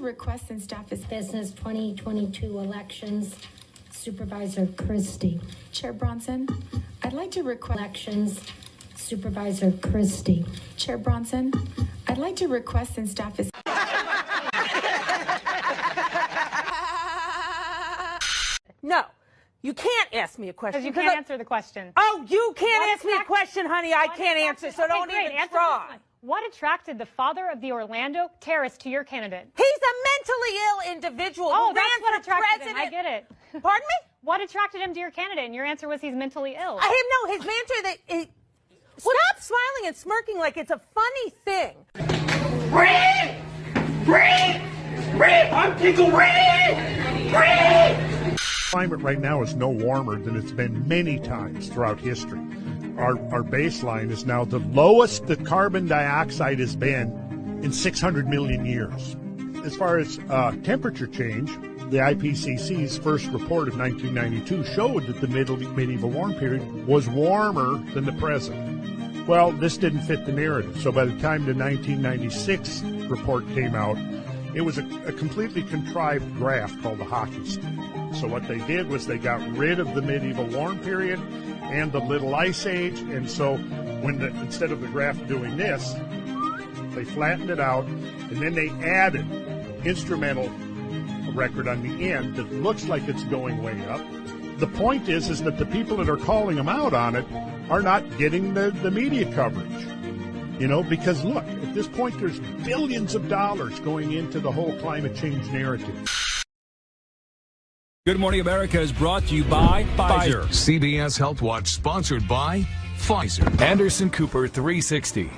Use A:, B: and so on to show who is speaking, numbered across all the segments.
A: to request and staff is
B: Business 2022 elections. Supervisor Christie.
A: Chair Bronson. I'd like to request
B: Elections. Supervisor Christie.
A: Chair Bronson. I'd like to request and staff is
C: No, you can't ask me a question.
D: Because you can't answer the question.
C: Oh, you can't ask me a question, honey. I can't answer, so don't even try.
D: What attracted the father of the Orlando terrorist to your candidate?
C: He's a mentally ill individual
D: Oh,
C: who
D: that's
C: ran
D: what
C: for
D: attracted him.
C: president.
D: I get it.
C: Pardon me?
D: What attracted him to your candidate? And your answer was he's mentally ill.
C: No, his answer stop smiling and smirking like it's a funny thing.
E: I'm Tickle
F: Climate right now is no warmer than it's been many times throughout history. Our baseline is now the lowest that carbon dioxide has been in 600 million years. As far as temperature change, the IPCC's first report of 1992 showed that the medieval warm period was warmer than the present. Well, this didn't fit the narrative, so by the time the 1996 report came out, it was a completely contrived graph called the hockey stick. So what they did was they got rid of the medieval warm period and the little ice age, and so instead of the graph doing this, they flattened it out, and then they added instrumental record on the end that looks like it's going way up. The point is that the people that are calling them out on it are not getting the media coverage. You know, because look, at this point there's billions of dollars going into the whole climate change narrative.
G: Good Morning America is brought to you by Pfizer.
H: CBS Health Watch sponsored by Pfizer.
G: Anderson Cooper 360.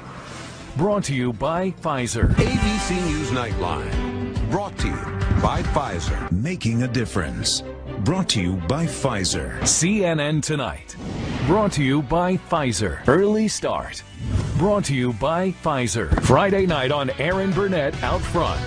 G: Brought to you by Pfizer.
H: ABC News Nightline. Brought to you by Pfizer.
I: Making a difference. Brought to you by Pfizer.
G: CNN Tonight. Brought to you by Pfizer. Early Start. Brought to you by Pfizer. Friday night on Aaron Burnett Out Front.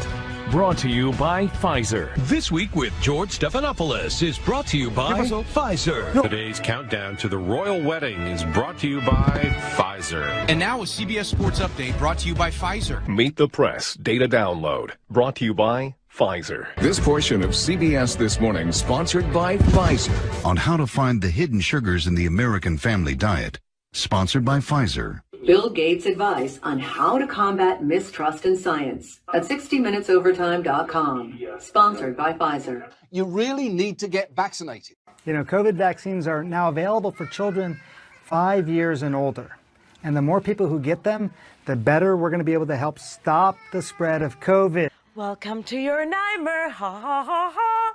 G: Brought to you by Pfizer.
J: This Week with George Stephanopoulos is brought to you by Pfizer. Today's countdown to the royal wedding is brought to you by Pfizer.
K: And now a CBS Sports Update brought to you by Pfizer.
L: Meet the Press Data Download brought to you by Pfizer.
H: This portion of CBS This Morning sponsored by Pfizer.
I: On how to find the hidden sugars in the American family diet. Sponsored by Pfizer.
M: Bill Gates' advice on how to combat mistrust in science at 60minutesovertime.com. Sponsored by Pfizer.
N: You really need to get vaccinated.
O: You know, COVID vaccines are now available for children 5 years and older. And the more people who get them, the better we're going to be able to help stop the spread of COVID.
C: Welcome to your nightmare. Ha ha ha ha.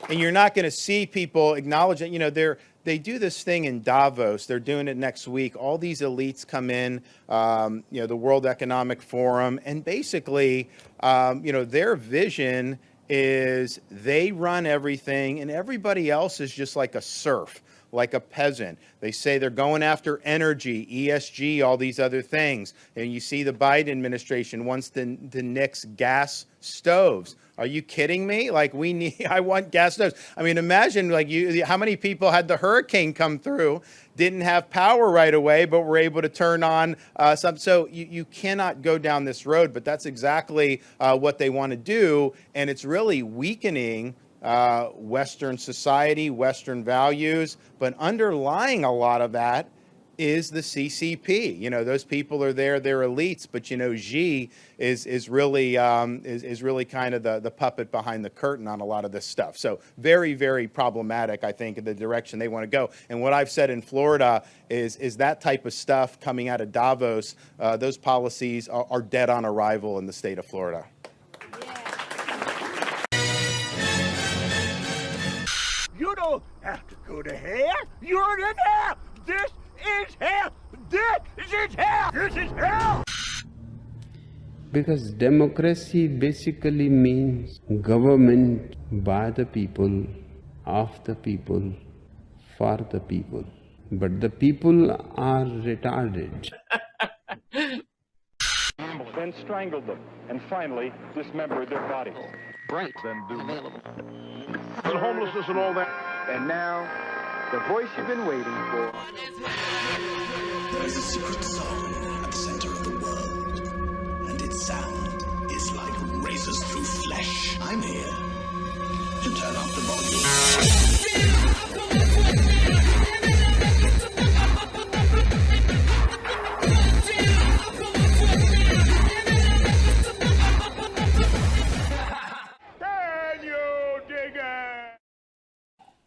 P: And you're not going to see people acknowledge it. You know, they do this thing in Davos. They're doing it next week. All these elites come in, you know, the World Economic Forum, and basically, you know, their vision is they run everything and everybody else is just like a serf, like a peasant. They say they're going after energy, ESG, all these other things. And you see the Biden administration wants to nix gas stoves. Are you kidding me? Like I want gas stoves. I mean, imagine like how many people had the hurricane come through, didn't have power right away, but were able to turn on some. So you cannot go down this road, but that's exactly what they want to do. And it's really weakening Western society, Western values, but underlying a lot of that is the CCP. You know, those people are there, they're elites, but you know, Xi is really kind of the puppet behind the curtain on a lot of this stuff. So very, very problematic, I think, in the direction they want to go. And what I've said in Florida is that type of stuff coming out of Davos, those policies are dead on arrival in the state of Florida.
E: You don't have to go to hell. You're in hell. This is hell. This is hell. This is hell.
Q: Because democracy basically means government by the people, of the people, for the people. But the people are retarded.
R: Then strangled them, and finally dismembered their bodies.
S: Right.
R: Then do
S: available.
R: And homelessness and all that.
S: And now, the voice you've been waiting for.
T: There is a secret song at the center of the world, and its sound is like rain. blazes through flesh. I'm here to turn up the volume.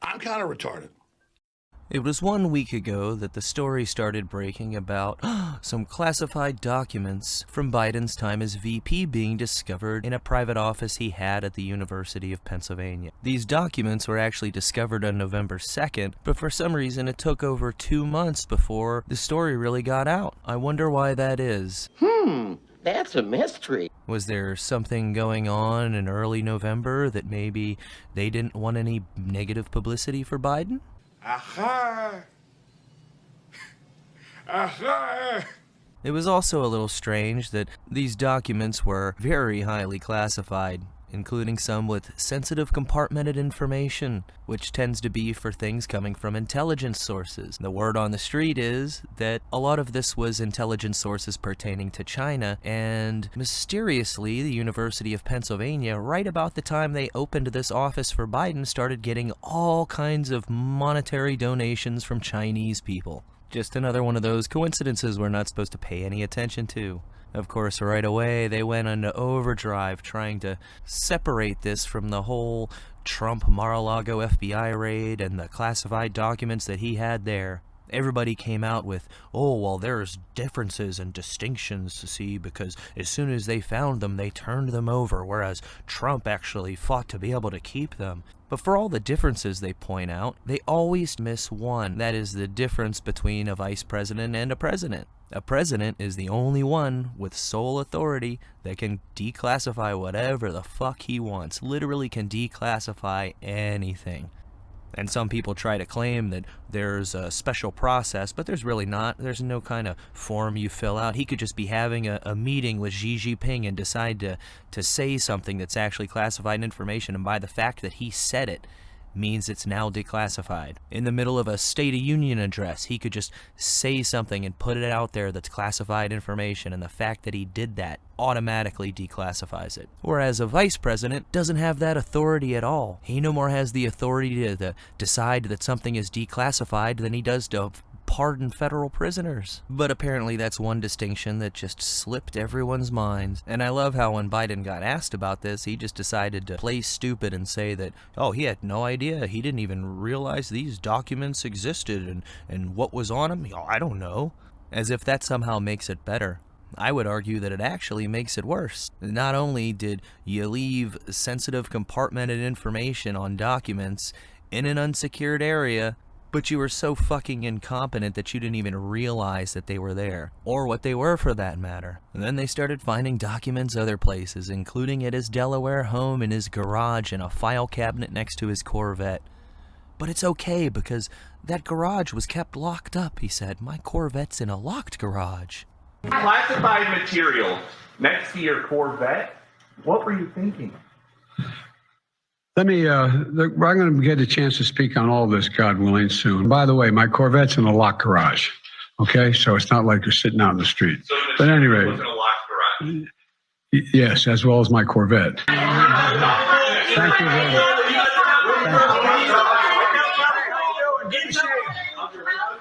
U: I'm kind of retarded.
V: It was 1 week ago that the story started breaking about some classified documents from Biden's time as VP being discovered in a private office he had at the University of Pennsylvania. These documents were actually discovered on November 2nd, but for some reason it took over 2 months before the story really got out. I wonder why that is.
W: That's a mystery.
V: Was there something going on in early November that maybe they didn't want any negative publicity for Biden?
U: Aha! Aha!
V: It was also a little strange that these documents were very highly classified, including some with sensitive compartmented information, which tends to be for things coming from intelligence sources. The word on the street is that a lot of this was intelligence sources pertaining to China, and mysteriously, the University of Pennsylvania, right about the time they opened this office for Biden, started getting all kinds of monetary donations from Chinese people. Just another one of those coincidences we're not supposed to pay any attention to. Of course, right away, they went into overdrive trying to separate this from the whole Trump Mar-a-Lago FBI raid and the classified documents that he had there. Everybody came out with, oh, well, there's differences and distinctions to see because as soon as they found them, they turned them over, whereas Trump actually fought to be able to keep them. But for all the differences they point out, they always miss one. That is the difference between a vice president and a president. A president is the only one with sole authority that can declassify whatever the fuck he wants. Literally can declassify anything. And some people try to claim that there's a special process, but there's really not. There's no kind of form you fill out. He could just be having a meeting with Xi Jinping and decide to say something that's actually classified information, and by the fact that he said it, means it's now declassified. In the middle of a State of Union address, he could just say something and put it out there that's classified information, and the fact that he did that automatically declassifies it. Whereas a vice president doesn't have that authority at all. He no more has the authority to decide that something is declassified than he does to pardon federal prisoners. But apparently that's one distinction that just slipped everyone's minds. And I love how when Biden got asked about this, he just decided to play stupid and say that, oh, he had no idea. He didn't even realize these documents existed and what was on them. Oh, I don't know. As if that somehow makes it better. I would argue that it actually makes it worse. Not only did you leave sensitive compartmented information on documents in an unsecured area, but you were so fucking incompetent that you didn't even realize that they were there, or what they were for that matter. And then they started finding documents other places, including at his Delaware home, in his garage, and a file cabinet next to his Corvette. But it's okay, because that garage was kept locked up, he said. My Corvette's in a locked garage.
X: Classified material next to your Corvette? What were you thinking?
Y: Let me, I'm going to get a chance to speak on all this, God willing, soon. By the way, my Corvette's in a locked garage, okay? So it's not like you're sitting out in the street.
X: So
Y: but at any rate,
X: was in a locked garage?
Y: Yes, as well as my Corvette. Thank you very much.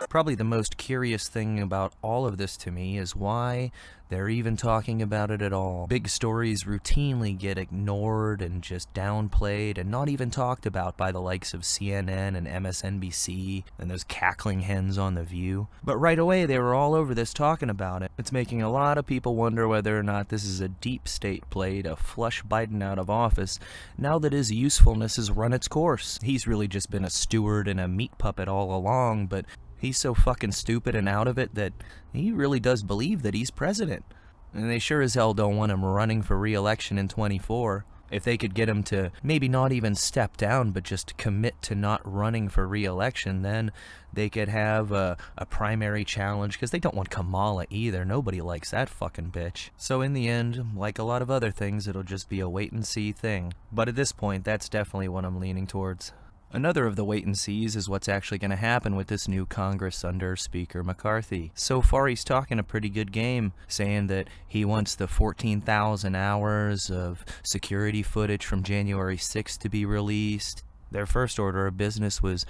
V: Probably the most curious thing about all of this to me is why they're even talking about it at all. Big stories routinely get ignored and just downplayed and not even talked about by the likes of CNN and MSNBC and those cackling hens on The View. But right away they were all over this talking about it. It's making a lot of people wonder whether or not this is a deep state play to flush Biden out of office now that his usefulness has run its course. He's really just been a steward and a meat puppet all along, but he's so fucking stupid and out of it that he really does believe that he's president. And they sure as hell don't want him running for re-election in 24. If they could get him to maybe not even step down, but just commit to not running for re-election, then they could have a primary challenge, because they don't want Kamala either. Nobody likes that fucking bitch. So in the end, like a lot of other things, it'll just be a wait-and-see thing. But at this point, that's definitely what I'm leaning towards. Another of the wait-and-sees is what's actually going to happen with this new Congress under Speaker McCarthy. So far, he's talking a pretty good game, saying that he wants the 14,000 hours of security footage from January 6th to be released. Their first order of business was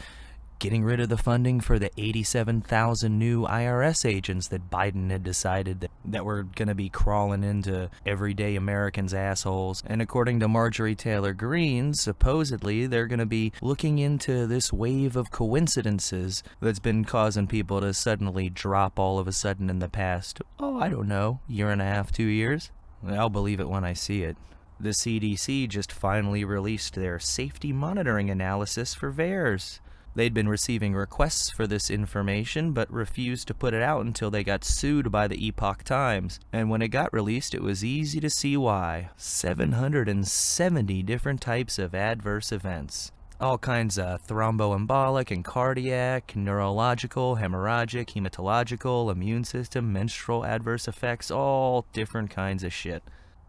V: getting rid of the funding for the 87,000 new IRS agents that Biden had decided that were going to be crawling into everyday Americans' assholes. And according to Marjorie Taylor Greene, supposedly they're going to be looking into this wave of coincidences that's been causing people to suddenly drop all of a sudden in the past, I don't know, year and a half, 2 years. I'll believe it when I see it. The CDC just finally released their safety monitoring analysis for VAERS. They'd been receiving requests for this information, but refused to put it out until they got sued by the Epoch Times. And when it got released, it was easy to see why. 770 different types of adverse events. All kinds of thromboembolic and cardiac, neurological, hemorrhagic, hematological, immune system, menstrual adverse effects, all different kinds of shit.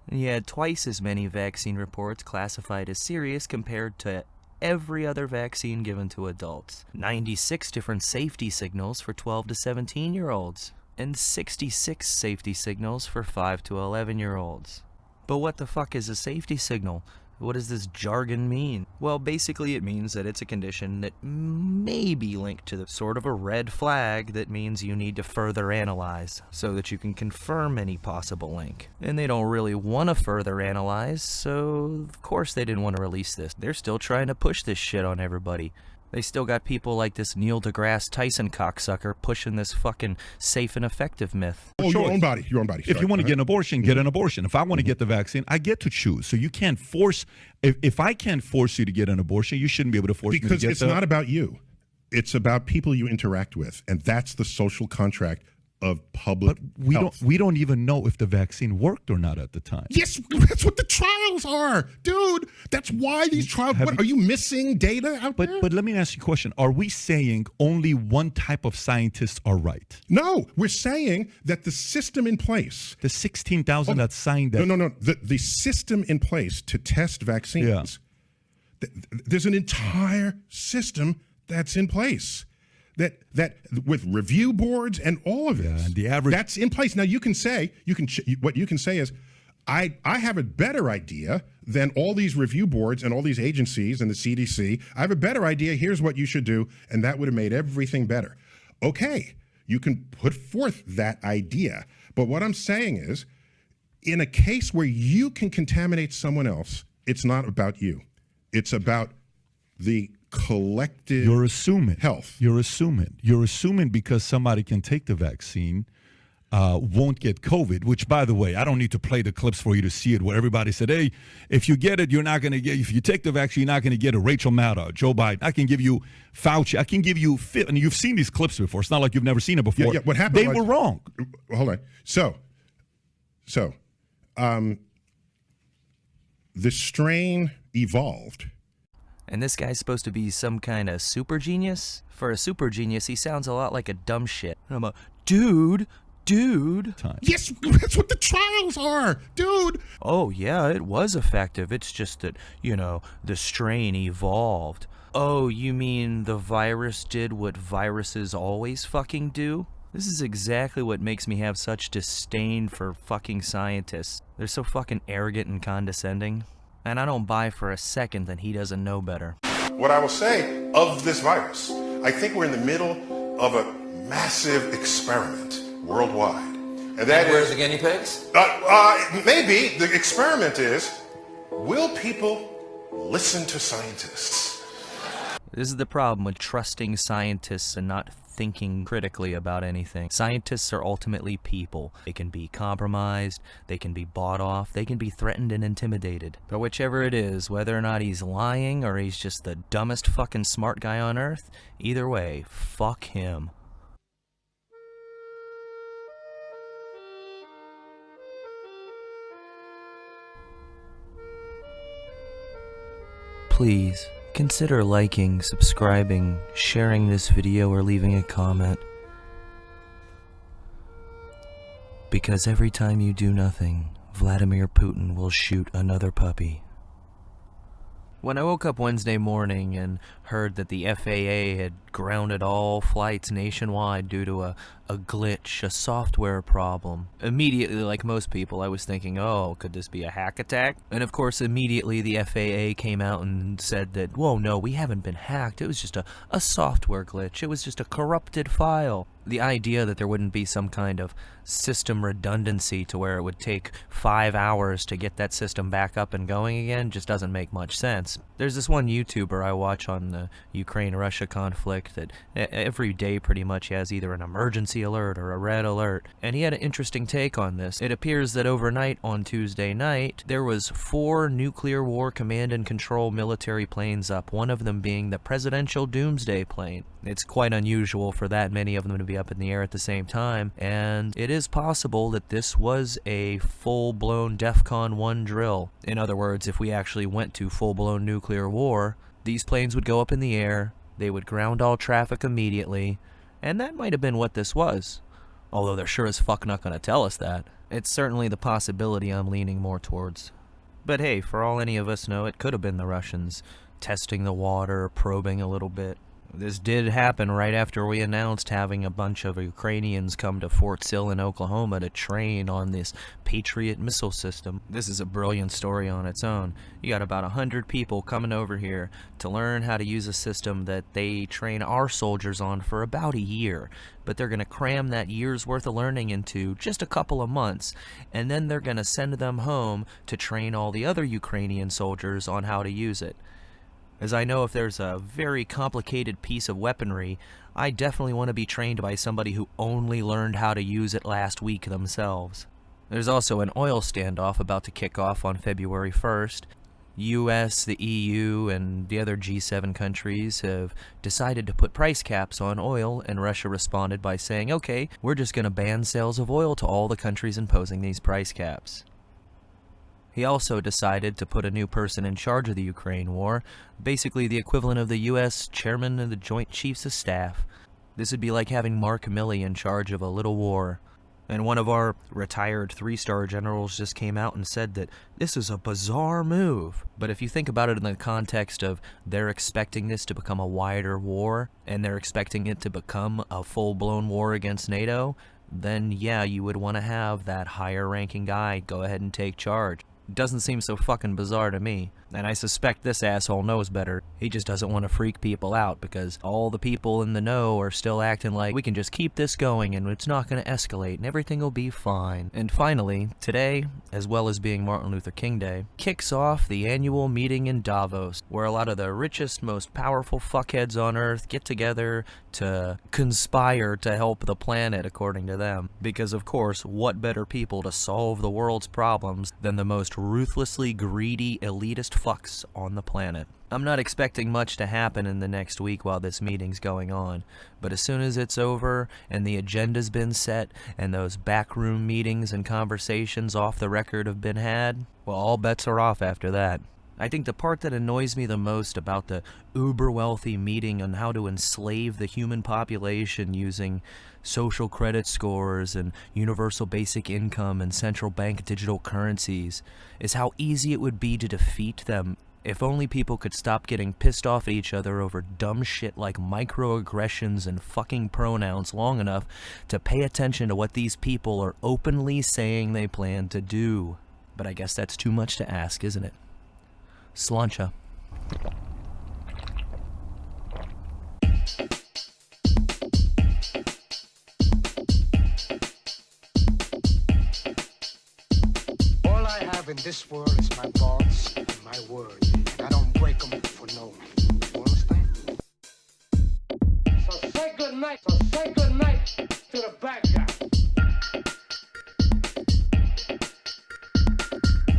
V: And you had twice as many vaccine reports classified as serious compared to every other vaccine given to adults. 96 different safety signals for 12 to 17-year-olds, and 66 safety signals for 5 to 11-year-olds. But what the fuck is a safety signal? What does this jargon mean? Well, basically it means that it's a condition that may be linked to the sort of a red flag that means you need to further analyze so that you can confirm any possible link. And they don't really want to further analyze, so of course they didn't want to release this. They're still trying to push this shit on everybody. They still got people like this Neil deGrasse Tyson cocksucker pushing this fucking safe and effective myth.
A: Your own body. If you want to get an abortion, get an abortion. If I want to get the vaccine, I get to choose. So you can't force. If I can't force you to get an abortion, you shouldn't be able to force me to get
B: Because it's not about you. It's about people you interact with, and that's the social contract of public health.
A: We don't even know if the vaccine worked or not at the time.
B: Yes, that's what the trials are, dude. That's why these trials. Are you missing data out there?
A: But let me ask you a question. Are we saying only one type of scientists are right?
B: No, we're saying that the system in place,
A: the 16,000 that signed that.
B: No. The system in place to test vaccines. Yeah. There's an entire system that's in place. That with review boards and all of it,
A: and the average
B: that's in place. Now you can say what you can say is, I have a better idea than all these review boards and all these agencies and the CDC. I have a better idea. Here's what you should do, and that would have made everything better. Okay, you can put forth that idea, but what I'm saying is, in a case where you can contaminate someone else, it's not about you. It's about the collective health.
A: You're assuming because somebody can take the vaccine, won't get COVID, which, by the way, I don't need to play the clips for you to see it, where everybody said, hey, if you get it, you're not going to get, if you take the vaccine, you're not going to get a Rachel Maddow, Joe Biden. I can give you Fauci. I can give you, and you've seen these clips before. It's not like you've never seen it before.
B: Yeah, what happened
A: were wrong.
B: Hold on. So, the strain evolved.
V: And this guy's supposed to be some kind of super genius? For a super genius, he sounds a lot like a dumb shit. And I'm like, dude.
B: Yes, that's what the trials are, dude.
V: Oh, yeah, it was effective. It's just that, the strain evolved. Oh, you mean the virus did what viruses always fucking do? This is exactly what makes me have such disdain for fucking scientists. They're so fucking arrogant and condescending. And I don't buy for a second that he doesn't know better.
B: What I will say of this virus, I think we're in the middle of a massive experiment worldwide. And
D: where's the guinea pigs?
B: Maybe the experiment is, will people listen to scientists?
V: This is the problem with trusting scientists and not thinking critically about anything. Scientists are ultimately people. They can be compromised, they can be bought off, they can be threatened and intimidated. But whichever it is, whether or not he's lying or he's just the dumbest fucking smart guy on earth, either way, fuck him. Please consider liking, subscribing, sharing this video, or leaving a comment. Because every time you do nothing, Vladimir Putin will shoot another puppy. When I woke up Wednesday morning and heard that the FAA had grounded all flights nationwide due to a glitch, a software problem, immediately, like most people, I was thinking, oh, could this be a hack attack? And of course, immediately the FAA came out and said that, whoa, no, we haven't been hacked. It was just a software glitch. It was just a corrupted file. The idea that there wouldn't be some kind of system redundancy to where it would take 5 hours to get that system back up and going again just doesn't make much sense. There's this one YouTuber I watch on the Ukraine-Russia conflict that every day pretty much has either an emergency alert or a red alert, and he had an interesting take on this. It appears that overnight on Tuesday night, there was 4 nuclear war command and control military planes up, one of them being the presidential doomsday plane. It's quite unusual for that many of them to be up in the air at the same time, and it is possible that this was a full-blown DEFCON 1 drill. In other words, if we actually went to full-blown nuclear war, these planes would go up in the air, they would ground all traffic immediately, and that might have been what this was. Although they're sure as fuck not going to tell us that. It's certainly the possibility I'm leaning more towards. But hey, for all any of us know, it could have been the Russians testing the water, probing a little bit. This did happen right after we announced having a bunch of Ukrainians come to Fort Sill in Oklahoma to train on this Patriot missile system. This is a brilliant story on its own. You got about 100 people coming over here to learn how to use a system that they train our soldiers on for about a year. But they're going to cram that year's worth of learning into just a couple of months, and then they're going to send them home to train all the other Ukrainian soldiers on how to use it. As I know if there's a very complicated piece of weaponry, I definitely want to be trained by somebody who only learned how to use it last week themselves. There's also an oil standoff about to kick off on February 1st. US, the EU, and the other G7 countries have decided to put price caps on oil, and Russia responded by saying, okay, we're just going to ban sales of oil to all the countries imposing these price caps. He also decided to put a new person in charge of the Ukraine war, basically the equivalent of the U.S. chairman of the Joint Chiefs of Staff. This would be like having Mark Milley in charge of a little war. And one of our retired 3-star generals just came out and said that this is a bizarre move. But if you think about it in the context of they're expecting this to become a wider war, and they're expecting it to become a full-blown war against NATO, then yeah, you would want to have that higher-ranking guy go ahead and take charge. Doesn't seem so fucking bizarre to me. And I suspect this asshole knows better. He just doesn't want to freak people out because all the people in the know are still acting like we can just keep this going and it's not going to escalate and everything will be fine. And finally, today, as well as being Martin Luther King Day, kicks off the annual meeting in Davos, where a lot of the richest, most powerful fuckheads on Earth get together to conspire to help the planet, according to them. Because of course, what better people to solve the world's problems than the most ruthlessly greedy, elitist fucks on the planet. I'm not expecting much to happen in the next week while this meeting's going on, but as soon as it's over and the agenda's been set and those backroom meetings and conversations off the record have been had, well, all bets are off after that. I think the part that annoys me the most about the uber-wealthy meeting on how to enslave the human population using social credit scores and universal basic income and central bank digital currencies is how easy it would be to defeat them if only people could stop getting pissed off at each other over dumb shit like microaggressions and fucking pronouns long enough to pay attention to what these people are openly saying they plan to do. But I guess that's too much to ask, isn't it? Slancha.
D: All I have in this world is my thoughts and my words, and I don't break them for no one. You understand? So say good night. So say good night to the bad guy.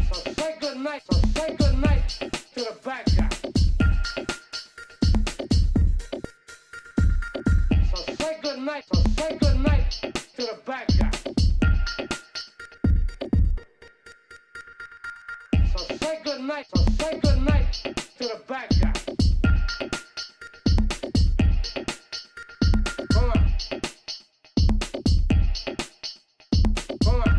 D: So say good night. So say good night to the bad guy. So say good night. So say good night to the bad guy. So say good night. So say good night to the bad guy. Come on. Come on.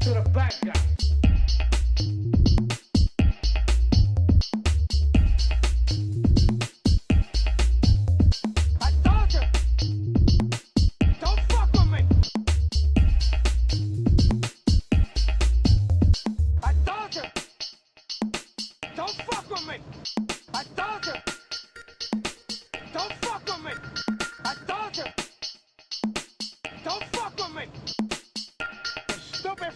D: to the bad guys. I told you, don't fuck with me. I told you, don't fuck with me. I told you, don't fuck with me. I told you, don't fuck with me. You stupid